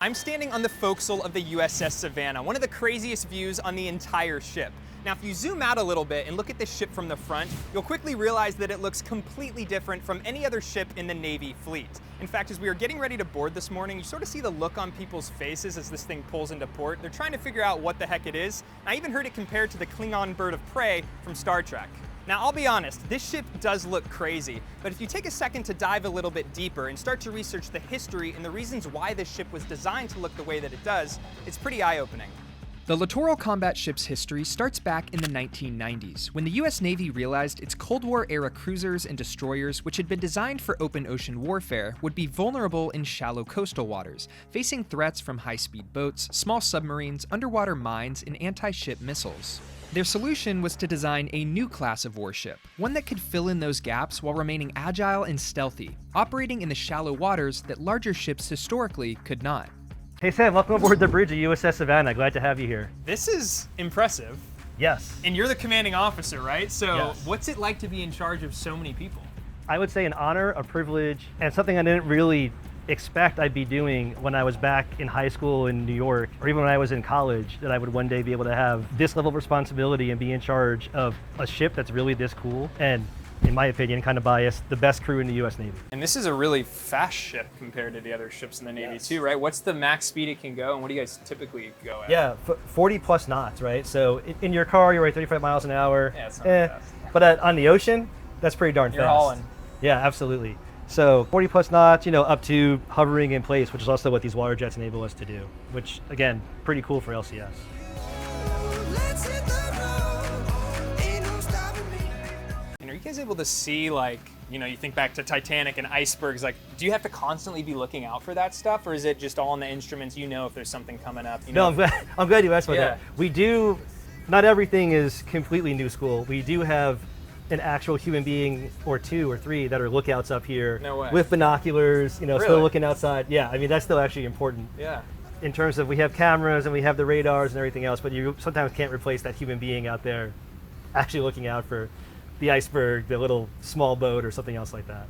I'm standing on the forecastle of the USS Savannah, one of the craziest views on the entire ship. Now, if you zoom out a little bit and look at this ship from the front, you'll quickly realize that it looks completely different from any other ship in the Navy fleet. In fact, as we were getting ready to board this morning, you sort of see the look on people's faces as this thing pulls into port. They're trying to figure out what the heck it is. I even heard it compared to the Klingon bird of prey from Star Trek. Now, I'll be honest, this ship does look crazy, but if you take a second to dive a little bit deeper and start to research the history and the reasons why this ship was designed to look the way that it does, it's pretty eye-opening. The Littoral Combat Ship's history starts back in the 1990s, when the US Navy realized its Cold War-era cruisers and destroyers, which had been designed for open ocean warfare, would be vulnerable in shallow coastal waters, facing threats from high-speed boats, small submarines, underwater mines, and anti-ship missiles. Their solution was to design a new class of warship, one that could fill in those gaps while remaining agile and stealthy, operating in the shallow waters that larger ships historically could not. Hey Sam, welcome aboard the bridge of USS Savannah. Glad to have you here. This is impressive. Yes. And you're the commanding officer, right? So Yes. What's it like to be in charge of so many people? I would say an honor, a privilege, and something I didn't really expect I'd be doing when I was back in high school in New York, or even when I was in college, that I would one day be able to have this level of responsibility and be in charge of a ship that's really this cool, and in my opinion, kind of biased, the best crew in the US Navy. And this is a really fast ship compared to the other ships in the Navy Yes. too, right? What's the max speed it can go, and what do you guys typically go at? Yeah, 40 plus knots, right? So in your car, you're at 35 miles an hour. Yeah, it's not fast. But on the ocean, that's pretty darn You're fast. hauling. Yeah, absolutely. So 40 plus knots, up to hovering in place, which is also what these water jets enable us to do, which again, pretty cool for LCS. And are you guys able to see, you think back to Titanic and icebergs, do you have to constantly be looking out for that stuff, or is it just all in the instruments, if there's something coming up? No, I'm glad you asked about Yeah. that. We do, not everything is completely new school. We do have an actual human being or two or three that are lookouts up here. No way. With binoculars, still Really? looking outside. Yeah, I mean, that's still actually important. Yeah. In terms of, we have cameras and we have the radars and everything else, but you sometimes can't replace that human being out there actually looking out for the iceberg, the little small boat, or something else like that.